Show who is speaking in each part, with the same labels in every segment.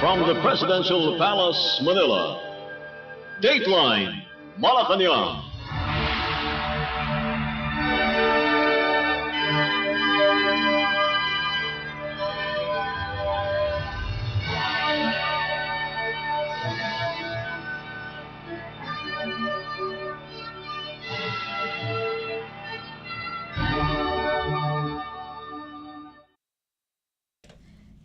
Speaker 1: From the Presidential Palace, Manila, Dateline Malacañang.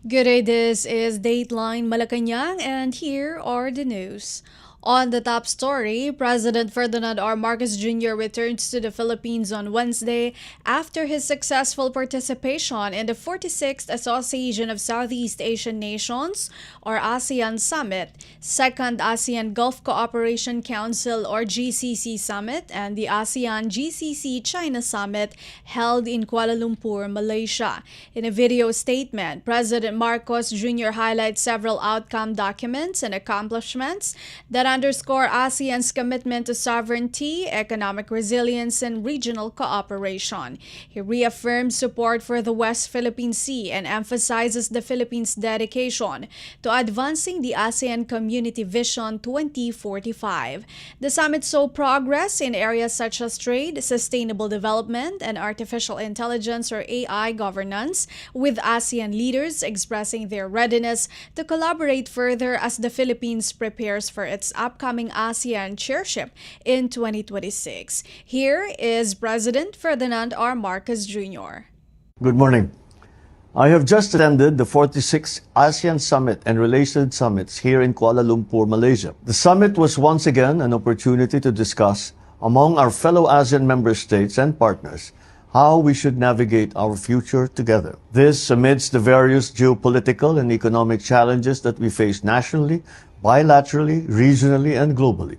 Speaker 2: Good day, this is Dateline Malacañang, and here are the news. On the top story, President Ferdinand R. Marcos Jr. returns to the Philippines on Wednesday after his successful participation in the 46th Association of Southeast Asian Nations, or ASEAN Summit, 2nd ASEAN Gulf Cooperation Council, or GCC Summit, and the ASEAN GCC China Summit held in Kuala Lumpur, Malaysia. In a video statement, President Marcos Jr. highlights several outcome documents and accomplishments that underscore ASEAN's commitment to sovereignty, economic resilience, and regional cooperation. He reaffirms support for the West Philippine Sea and emphasizes the Philippines' dedication to advancing the ASEAN Community Vision 2045. The summit saw progress in areas such as trade, sustainable development, and artificial intelligence or AI governance, with ASEAN leaders expressing their readiness to collaborate further as the Philippines prepares for its upcoming ASEAN chairship in 2026. Here is President Ferdinand R. Marcos Jr.
Speaker 3: Good morning. I have just attended the 46th ASEAN Summit and related summits here in Kuala Lumpur, Malaysia. The summit was once again an opportunity to discuss among our fellow ASEAN member states and partners how we should navigate our future together. This amidst the various geopolitical and economic challenges that we face nationally, bilaterally, regionally, and globally.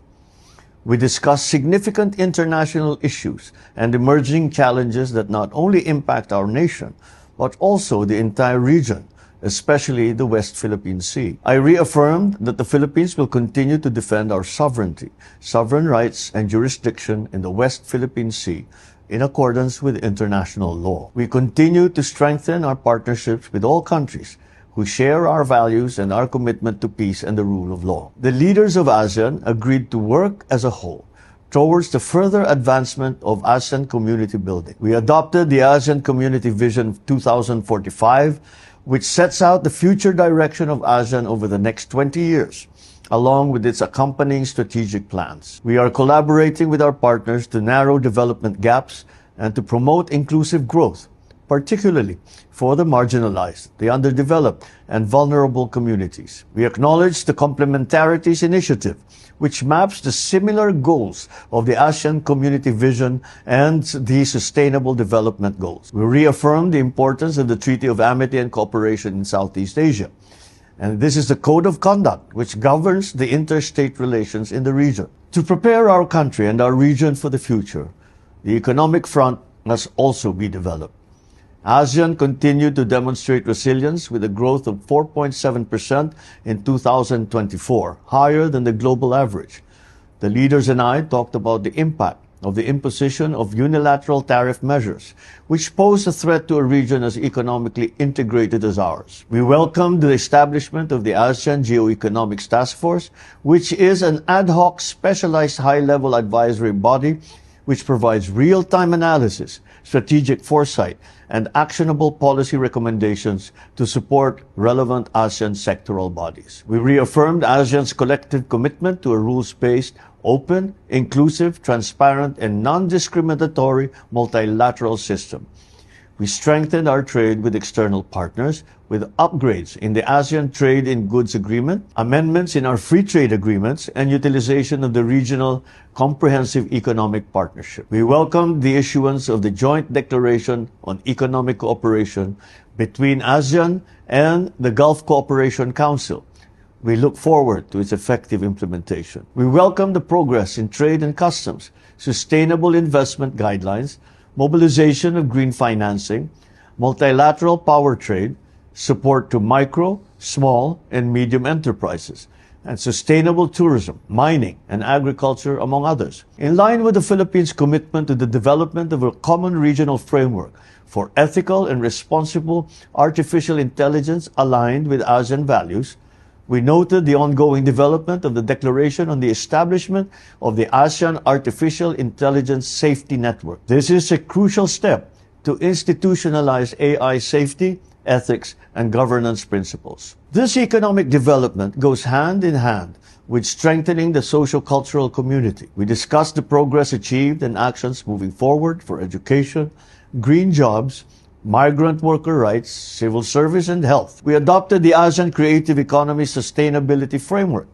Speaker 3: We discussed significant international issues and emerging challenges that not only impact our nation, but also the entire region, especially the West Philippine Sea. I reaffirmed that the Philippines will continue to defend our sovereignty, sovereign rights, and jurisdiction in the West Philippine Sea in accordance with international law. We continue to strengthen our partnerships with all countries who share our values and our commitment to peace and the rule of law. The leaders of ASEAN agreed to work as a whole towards the further advancement of ASEAN community building. We adopted the ASEAN Community Vision 2045, which sets out the future direction of ASEAN over the next 20 years, along with its accompanying strategic plans. We are collaborating with our partners to narrow development gaps and to promote inclusive growth, particularly for the marginalized, the underdeveloped, and vulnerable communities. We acknowledge the Complementarities Initiative, which maps the similar goals of the ASEAN Community Vision and the Sustainable Development Goals. We reaffirm the importance of the Treaty of Amity and Cooperation in Southeast Asia. And this is the code of conduct which governs the interstate relations in the region. To prepare our country and our region for the future, the economic front must also be developed. ASEAN continued to demonstrate resilience with a growth of 4.7% in 2024, higher than the global average. The leaders and I talked about the impact of the imposition of unilateral tariff measures, which pose a threat to a region as economically integrated as ours. We welcomed the establishment of the ASEAN Geoeconomics Task Force, which is an ad hoc specialized high-level advisory body which provides real-time analysis, strategic foresight, and actionable policy recommendations to support relevant ASEAN sectoral bodies. We reaffirmed ASEAN's collective commitment to a rules-based, open, inclusive, transparent, and non-discriminatory multilateral system. We strengthened our trade with external partners with upgrades in the ASEAN Trade in Goods Agreement, amendments in our free trade agreements, and utilization of the Regional Comprehensive Economic Partnership. We welcomed the issuance of the Joint Declaration on Economic Cooperation between ASEAN and the Gulf Cooperation Council. We look forward to its effective implementation. We welcome the progress in trade and customs, sustainable investment guidelines, mobilization of green financing, multilateral power trade, support to micro, small, and medium enterprises, and sustainable tourism, mining, and agriculture, among others. In line with the Philippines' commitment to the development of a common regional framework for ethical and responsible artificial intelligence aligned with ASEAN values, We noted the ongoing development of the Declaration on the Establishment of the ASEAN Artificial Intelligence Safety Network. This is a crucial step to institutionalize AI safety, ethics, and governance principles. This economic development goes hand in hand with strengthening the socio-cultural community. We discussed the progress achieved and actions moving forward for education, green jobs, migrant worker rights, civil service, and health. We adopted the ASEAN Creative Economy Sustainability Framework,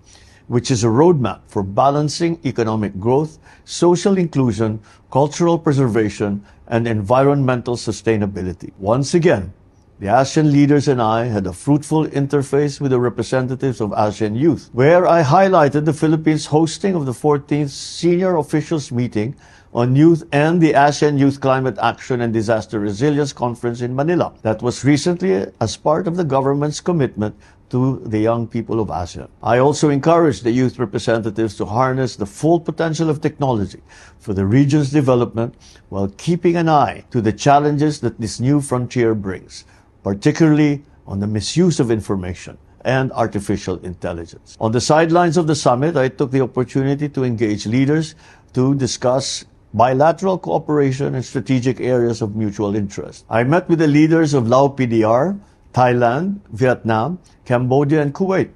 Speaker 3: which is a roadmap for balancing economic growth, social inclusion, cultural preservation, and environmental sustainability. Once again, the ASEAN leaders and I had a fruitful interface with the representatives of ASEAN Youth, where I highlighted the Philippines' hosting of the 14th Senior Officials Meeting on Youth and the ASEAN Youth Climate Action and Disaster Resilience Conference in Manila. That was recently as part of the government's commitment to the young people of ASEAN. I also encouraged the youth representatives to harness the full potential of technology for the region's development while keeping an eye to the challenges that this new frontier brings, particularly on the misuse of information and artificial intelligence. On the sidelines of the summit, I took the opportunity to engage leaders to discuss bilateral cooperation in strategic areas of mutual interest. I met with the leaders of Lao PDR, Thailand, Vietnam, Cambodia, and Kuwait.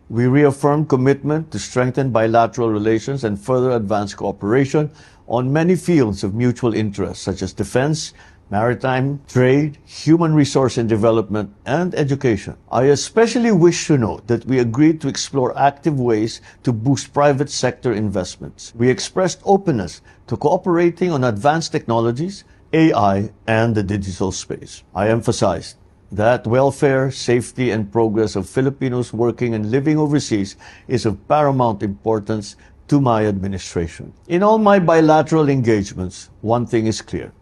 Speaker 3: We reaffirmed commitment to strengthen bilateral relations and further advance cooperation on many fields of mutual interest, such as defense, maritime, trade, human resource and development, and education. I especially wish to note that we agreed to explore active ways to boost private sector investments. We expressed openness to cooperating on advanced technologies, AI, and the digital space. I emphasized that welfare, safety, and progress of Filipinos working and living overseas is of paramount importance to my administration. In all my bilateral engagements, one thing is clear.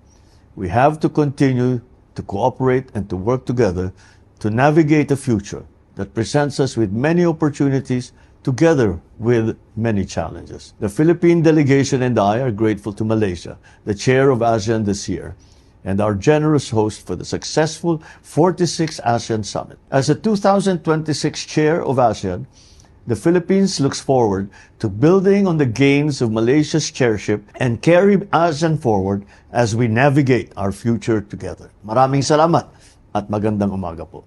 Speaker 3: We have to continue to cooperate and to work together to navigate a future that presents us with many opportunities together with many challenges. The Philippine delegation and I are grateful to Malaysia, the chair of ASEAN this year, and our generous host for the successful 46th ASEAN Summit. As the 2026 chair of ASEAN, the Philippines looks forward to building on the gains of Malaysia's chairship and carry ASEAN forward as we navigate our future together. Maraming salamat at magandang umaga po.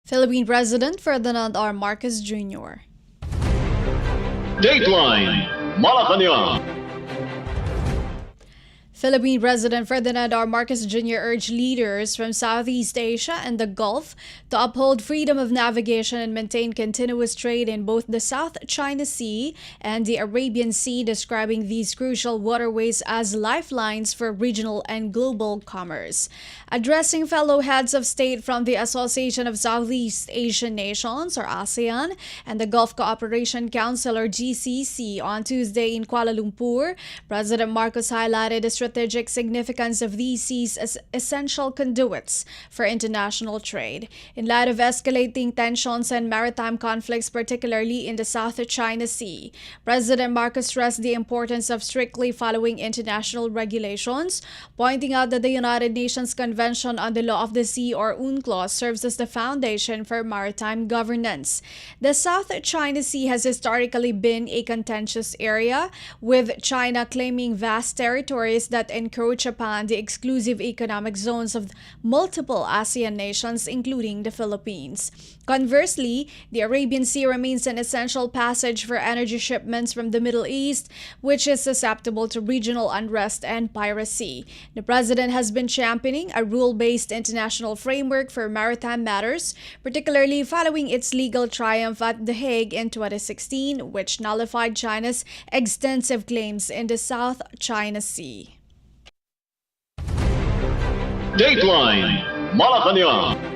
Speaker 2: Philippine President Ferdinand R. Marcos Jr.
Speaker 1: Dateline Malacañang.
Speaker 2: Philippine President Ferdinand R. Marcos Jr. urged leaders from Southeast Asia and the Gulf to uphold freedom of navigation and maintain continuous trade in both the South China Sea and the Arabian Sea, describing these crucial waterways as lifelines for regional and global commerce. Addressing fellow heads of state from the Association of Southeast Asian Nations, or ASEAN, and the Gulf Cooperation Council, or GCC, on Tuesday in Kuala Lumpur, President Marcos highlighted the strategic significance of these seas as essential conduits for international trade. In light of escalating tensions and maritime conflicts, particularly in the South China Sea, President Marcos stressed the importance of strictly following international regulations, pointing out that the United Nations Convention on the Law of the Sea, or UNCLOS, serves as the foundation for maritime governance. The South China Sea has historically been a contentious area, with China claiming vast territories that encroach upon the exclusive economic zones of multiple ASEAN nations, including the Philippines. Conversely, the Arabian Sea remains an essential passage for energy shipments from the Middle East, which is susceptible to regional unrest and piracy. The president has been championing a rule-based international framework for maritime matters, particularly following its legal triumph at The Hague in 2016, which nullified China's extensive claims in the South China Sea.
Speaker 1: Dateline Malacañang.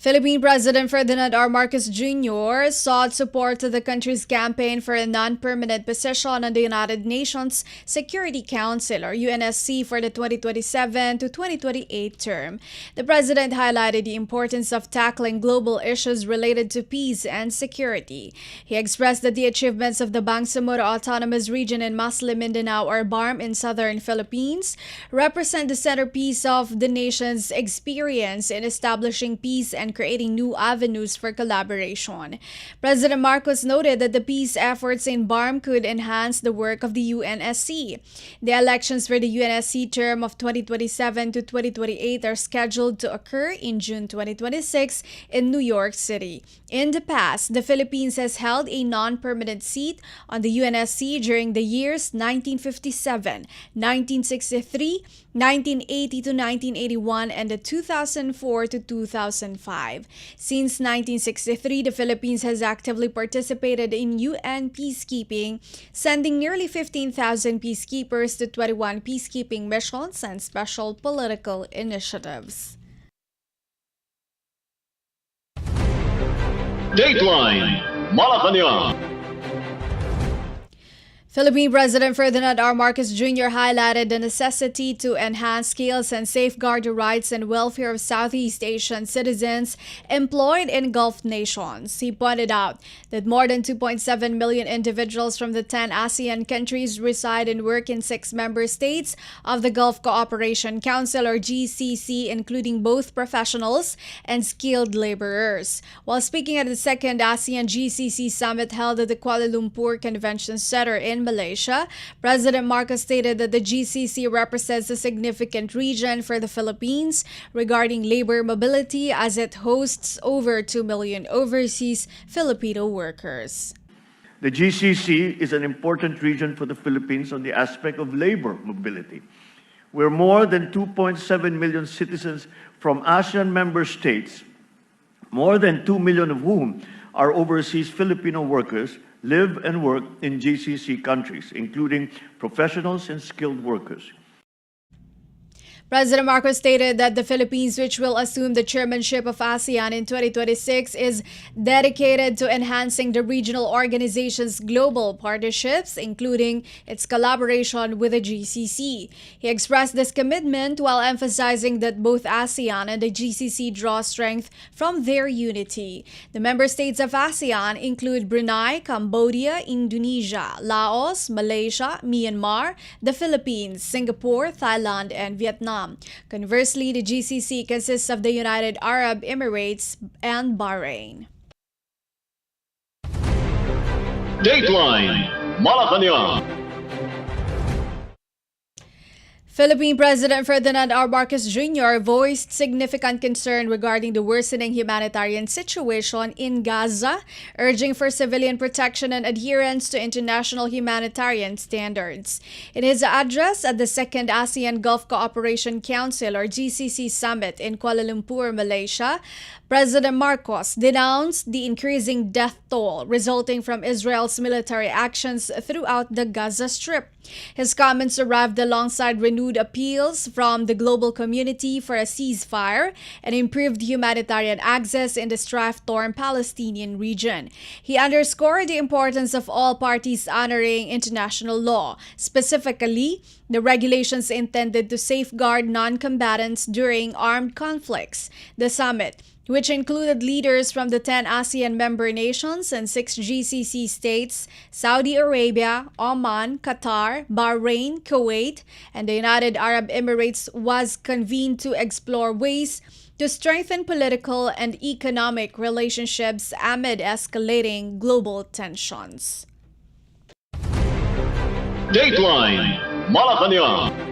Speaker 2: Philippine President Ferdinand R. Marcos Jr. sought support to the country's campaign for a non-permanent position on the United Nations Security Council, or UNSC, for the 2027 to 2028 term. The president highlighted the importance of tackling global issues related to peace and security. He expressed that the achievements of the Bangsamoro Autonomous Region in Muslim Mindanao, or BARM, in southern Philippines represent the centerpiece of the nation's experience in establishing peace and and creating new avenues for collaboration. President Marcos noted that the peace efforts in BARM could enhance the work of the UNSC. The elections for the UNSC term of 2027 to 2028 are scheduled to occur in June 2026 in New York City. In the past, the Philippines has held a non-permanent seat on the UNSC during the years 1957, 1963, 1980 to 1981, and the 2004 to 2005. Since 1963, the Philippines has actively participated in UN peacekeeping, sending nearly 15,000 peacekeepers to 21 peacekeeping missions and special political initiatives.
Speaker 1: Dateline Malacañang.
Speaker 2: Philippine President Ferdinand R. Marcos Jr. highlighted the necessity to enhance skills and safeguard the rights and welfare of Southeast Asian citizens employed in Gulf nations. He pointed out that more than 2.7 million individuals from the 10 ASEAN countries reside and work in 6 member states of the Gulf Cooperation Council or GCC, including both professionals and skilled laborers. While speaking at the second ASEAN GCC summit held at the Kuala Lumpur Convention Center in Malaysia, President Marcos stated that the GCC represents a significant region for the Philippines regarding labor mobility as it hosts over 2 million overseas Filipino workers.
Speaker 4: The GCC is an important region for the Philippines on the aspect of labor mobility, where more than 2.7 million citizens from ASEAN member states, more than 2 million of whom are overseas Filipino workers, live and work in GCC countries, including professionals and skilled workers.
Speaker 2: President Marcos stated that the Philippines, which will assume the chairmanship of ASEAN in 2026, is dedicated to enhancing the regional organization's global partnerships, including its collaboration with the GCC. He expressed this commitment while emphasizing that both ASEAN and the GCC draw strength from their unity. The member states of ASEAN include Brunei, Cambodia, Indonesia, Laos, Malaysia, Myanmar, the Philippines, Singapore, Thailand, and Vietnam. Conversely, the GCC consists of the United Arab Emirates and Bahrain.
Speaker 1: Dateline Malacañang.
Speaker 2: Philippine President Ferdinand R. Marcos Jr. voiced significant concern regarding the worsening humanitarian situation in Gaza, urging for civilian protection and adherence to international humanitarian standards. In his address at the second ASEAN Gulf Cooperation Council or GCC summit in Kuala Lumpur, Malaysia, President Marcos denounced the increasing death toll resulting from Israel's military actions throughout the Gaza Strip. His comments arrived alongside renewed appeals from the global community for a ceasefire and improved humanitarian access in the strife-torn Palestinian region. He underscored the importance of all parties honoring international law, specifically the regulations intended to safeguard non-combatants during armed conflicts. The summit, which included leaders from the 10 ASEAN member nations and 6 GCC states, Saudi Arabia, Oman, Qatar, Bahrain, Kuwait, and the United Arab Emirates, was convened to explore ways to strengthen political and economic relationships amid escalating global tensions.
Speaker 1: Dateline Malacañang.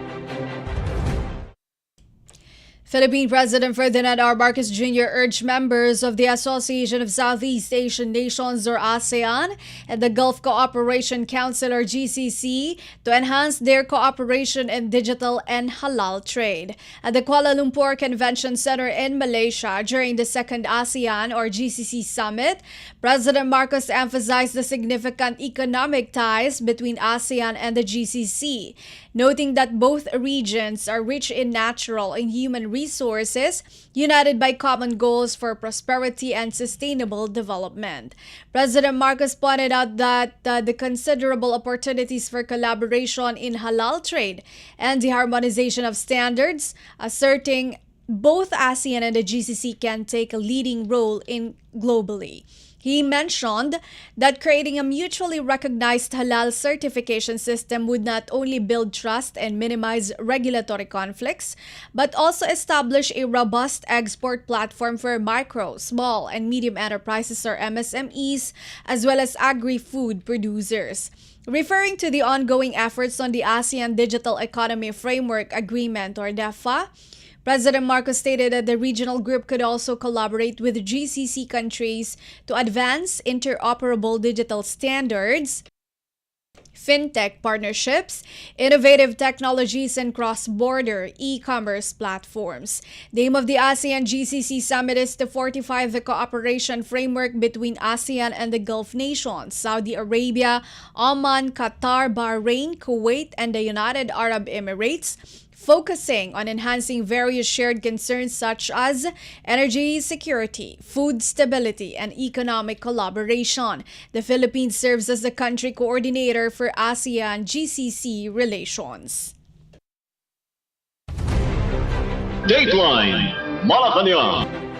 Speaker 2: Philippine President Ferdinand R. Marcos Jr. urged members of the Association of Southeast Asian Nations or ASEAN and the Gulf Cooperation Council or GCC to enhance their cooperation in digital and halal trade. At the Kuala Lumpur Convention Center in Malaysia during the second ASEAN or GCC summit, President Marcos emphasized the significant economic ties between ASEAN and the GCC, noting that both regions are rich in natural and human resources, united by common goals for prosperity and sustainable development. President Marcos pointed out that the considerable opportunities for collaboration in halal trade and the harmonization of standards, asserting both ASEAN and the GCC can take a leading role in globally. He mentioned that creating a mutually recognized halal certification system would not only build trust and minimize regulatory conflicts, but also establish a robust export platform for micro, small, and medium enterprises or MSMEs, as well as agri-food producers. Referring to the ongoing efforts on the ASEAN Digital Economy Framework Agreement or DEFA, President Marcos stated that the regional group could also collaborate with GCC countries to advance interoperable digital standards, fintech partnerships, innovative technologies, and cross-border e-commerce platforms. The aim of the ASEAN GCC Summit is to fortify the cooperation framework between ASEAN and the Gulf nations, Saudi Arabia, Oman, Qatar, Bahrain, Kuwait, and the United Arab Emirates, focusing on enhancing various shared concerns such as energy security, food stability, and economic collaboration. The Philippines serves as the country coordinator for ASEAN GCC relations.
Speaker 1: Dateline Malacañang.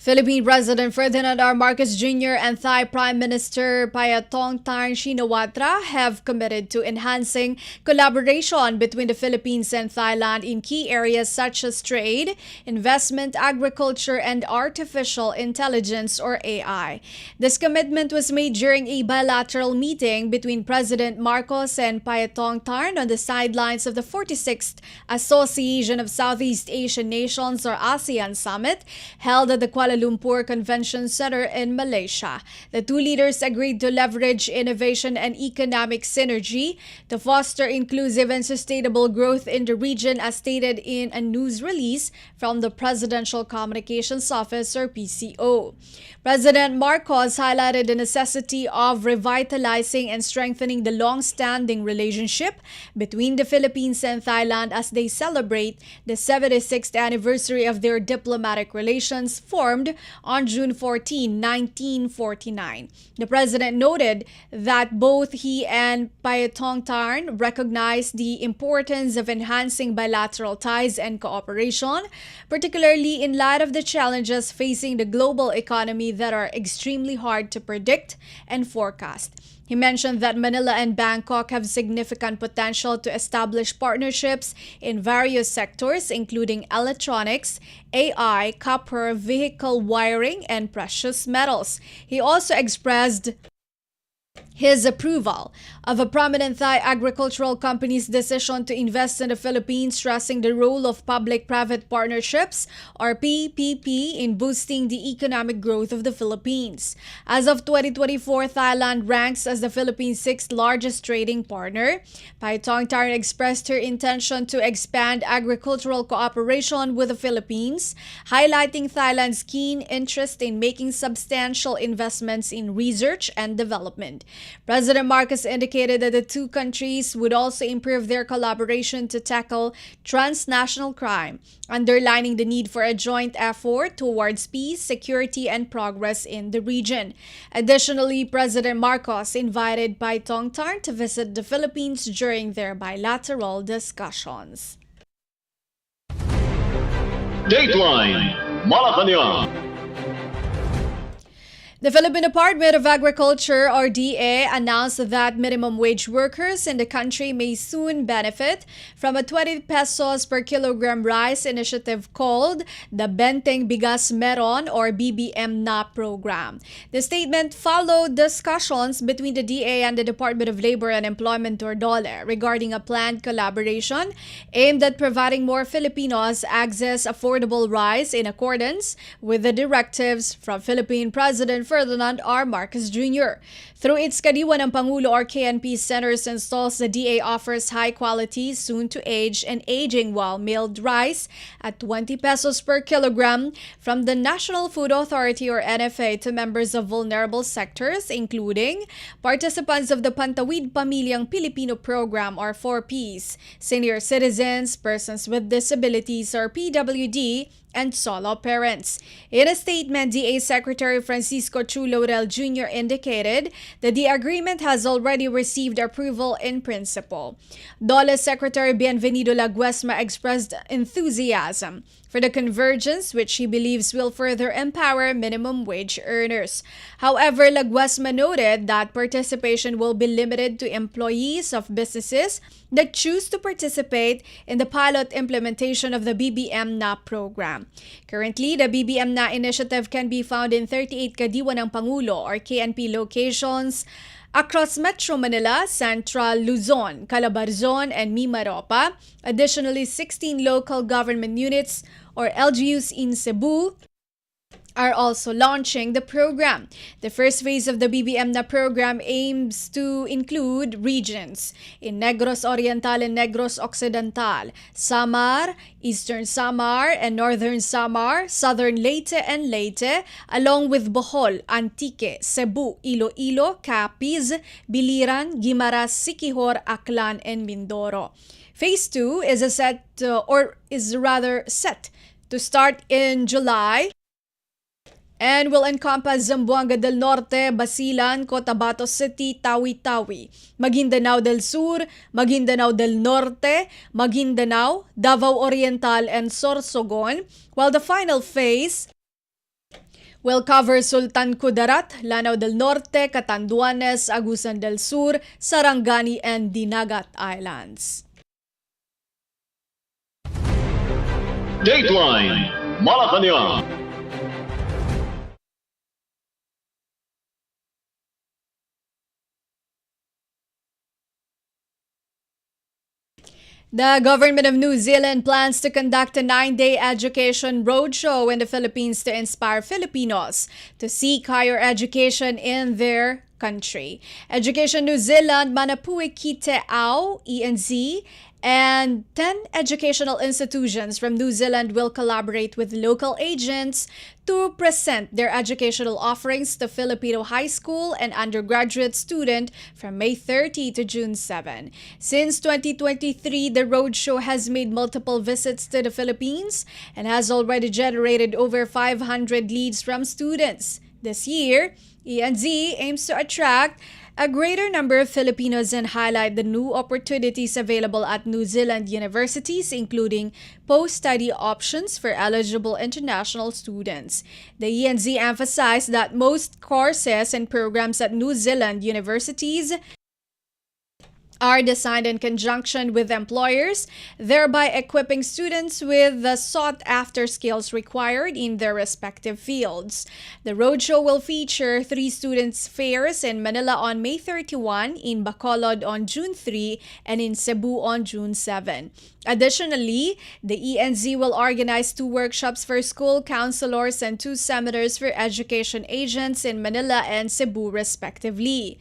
Speaker 2: Philippine President Ferdinand R. Marcos Jr. and Thai Prime Minister Paetongtarn Shinawatra have committed to enhancing collaboration between the Philippines and Thailand in key areas such as trade, investment, agriculture, and artificial intelligence or AI. This commitment was made during a bilateral meeting between President Marcos and Paetongtarn on the sidelines of the 46th Association of Southeast Asian Nations or ASEAN Summit held at the Kuala Lumpur Convention Center in Malaysia. The two leaders agreed to leverage innovation and economic synergy to foster inclusive and sustainable growth in the region, as stated in a news release from the Presidential Communications Office or PCO. President Marcos highlighted the necessity of revitalizing and strengthening the long-standing relationship between the Philippines and Thailand as they celebrate the 76th anniversary of their diplomatic relations formed on June 14, 1949. The president noted that both he and Paetongtarn recognized the importance of enhancing bilateral ties and cooperation, particularly in light of the challenges facing the global economy that are extremely hard to predict and forecast. He mentioned that Manila and Bangkok have significant potential to establish partnerships in various sectors, including electronics, AI, copper, vehicle wiring, and precious metals. He also expressed his approval of a prominent Thai agricultural company's decision to invest in the Philippines, stressing the role of public-private partnerships, or PPP, in boosting the economic growth of the Philippines. As of 2024, Thailand ranks as the Philippines' sixth largest trading partner. Paetongtarn expressed her intention to expand agricultural cooperation with the Philippines, highlighting Thailand's keen interest in making substantial investments in research and development. President Marcos indicated that the two countries would also improve their collaboration to tackle transnational crime, underlining the need for a joint effort towards peace, security, and progress in the region. Additionally, President Marcos invited Paetongtarn to visit the Philippines during their bilateral discussions.
Speaker 1: Dateline Malacañang.
Speaker 2: The Philippine Department of Agriculture or DA announced that minimum wage workers in the country may soon benefit from a 20 pesos per kilogram rice initiative called the Benteng Bigas Meron or BBM na program. The statement followed discussions between the DA and the Department of Labor and Employment or DOLE regarding a planned collaboration aimed at providing more Filipinos access affordable rice in accordance with the directives from Philippine President Ferdinand R. Marcos Jr. Through its Kadiwa ng Pangulo or KNP centers and stalls, the DA offers high-quality, soon-to-age, and aging well-milled rice at 20 pesos per kilogram from the National Food Authority or NFA to members of vulnerable sectors, including participants of the Pantawid Pamilyang Pilipino Program or 4Ps, senior citizens, persons with disabilities or PWD, and solo parents. In a statement, DA Secretary Francisco Chu Laurel Jr. indicated that the agreement has already received approval in principle. DOLE Secretary Bienvenido Laguesma expressed enthusiasm for the convergence, which he believes will further empower minimum wage earners. However, Laguesma noted that participation will be limited to employees of businesses that choose to participate in the pilot implementation of the BBM-NA program. Currently, the BBM-NA initiative can be found in 38 Kadiwa ng Pangulo or KNP locations across Metro Manila, Central Luzon, Calabarzon, and Mimaropa. Additionally, 16 local government units or LGUs in Cebu are also launching the program. The first phase of the BBM-NA program aims to include regions in Negros Oriental and Negros Occidental, Samar, Eastern Samar and Northern Samar, Southern Leyte and Leyte, along with Bohol, Antique, Cebu, Iloilo, Capiz, Biliran, Guimaras, Siquijor, Aklan, and Mindoro. Phase 2 is set to start in July and will encompass Zamboanga del Norte, Basilan, Cotabato City, Tawi-Tawi, Maguindanao del Sur, Maguindanao del Norte, Maguindanao, Davao Oriental, and Sorsogon, while the final phase will cover Sultan Kudarat, Lanao del Norte, Catanduanes, Agusan del Sur, Sarangani, and Dinagat Islands.
Speaker 1: Dateline Malacañang.
Speaker 2: The government of New Zealand plans to conduct a 9-day education roadshow in the Philippines to inspire Filipinos to seek higher education in their country. Education New Zealand, Manapui Kiteao, ENZ, and 10 educational institutions from New Zealand will collaborate with local agents to present their educational offerings to Filipino high school and undergraduate students from May 30 to June 7. Since 2023, the roadshow has made multiple visits to the Philippines and has already generated over 500 leads from students. This year, ENZ aims to attract a greater number of Filipinos and highlight the new opportunities available at New Zealand universities, including post-study options for eligible international students. The ENZ emphasized that most courses and programs at New Zealand universities are designed in conjunction with employers, thereby equipping students with the sought-after skills required in their respective fields. The roadshow will feature 3 students' fairs in Manila on May 31, in Bacolod on June 3, and in Cebu on June 7. Additionally, the ENZ will organize 2 workshops for school counselors and 2 seminars for education agents in Manila and Cebu, respectively.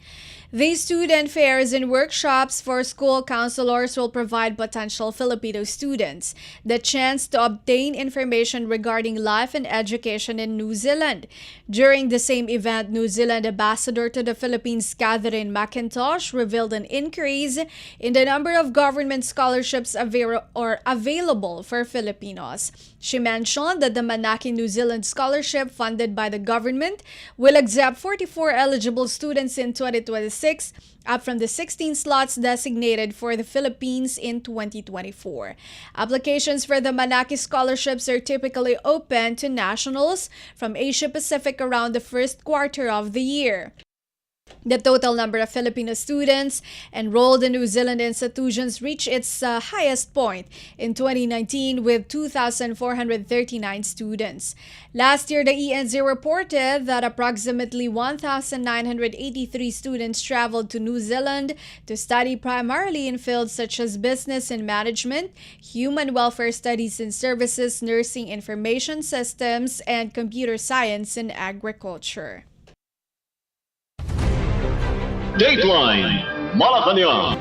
Speaker 2: These student fairs and workshops for school counselors will provide potential Filipino students the chance to obtain information regarding life and education in New Zealand. During the same event, New Zealand Ambassador to the Philippines, Catherine McIntosh, revealed an increase in the number of government scholarships available for Filipinos. She mentioned that the Manaki New Zealand Scholarship, funded by the government, will accept 44 eligible students in 2026, up from the 16 slots designated for the Philippines in 2024. Applications for the Manaki scholarships are typically open to nationals from Asia Pacific around the first quarter of the year. The total number of Filipino students enrolled in New Zealand institutions reached its highest point in 2019 with 2,439 students. Last year, the ENZ reported that approximately 1,983 students traveled to New Zealand to study primarily in fields such as business and management, human welfare studies and services, nursing, information systems, and computer science and agriculture.
Speaker 1: Dateline Malacañang.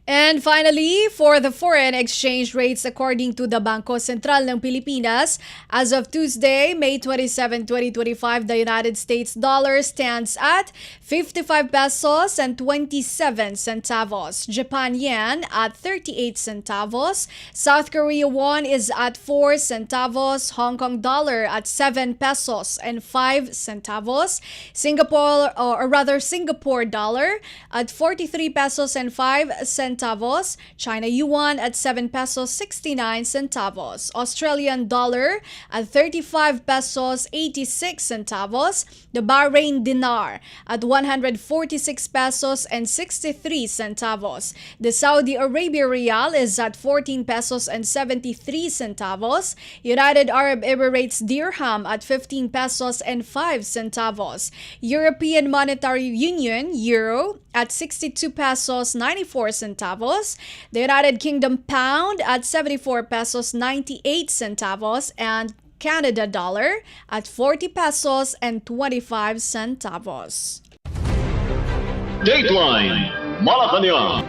Speaker 2: And finally, for the foreign exchange rates according to the Bangko Sentral ng Pilipinas, as of Tuesday, May 27, 2025, the United States dollar stands at 55 pesos and 27 centavos. Japan yen at 38 centavos. South Korea won is at 4 centavos. Hong Kong dollar at 7 pesos and 5 centavos. Singapore dollar at 43 pesos and 5 centavos. China yuan at 7 pesos 69 centavos. Australian dollar at 35 pesos 86 centavos. The Bahrain dinar at 146 pesos and 63 centavos. The Saudi Arabia rial is at 14 pesos and 73 centavos. United Arab Emirates dirham at 15 pesos and 5 centavos. European Monetary Union euro at 62 pesos 94 centavos. The United Kingdom pound at 74 pesos 98 centavos, and Canada dollar at 40 pesos and 25 centavos.
Speaker 1: Dateline Malacañang.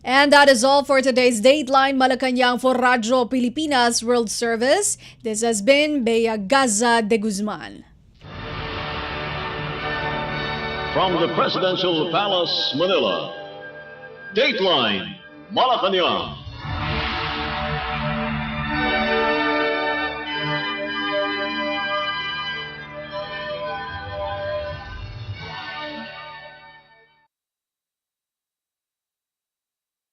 Speaker 2: And that is all for today's Dateline Malacañang for Radyo Pilipinas World Service. This has been Bea Gaza-de Guzman.
Speaker 1: From the Presidential Palace, Manila, Dateline Malacañang.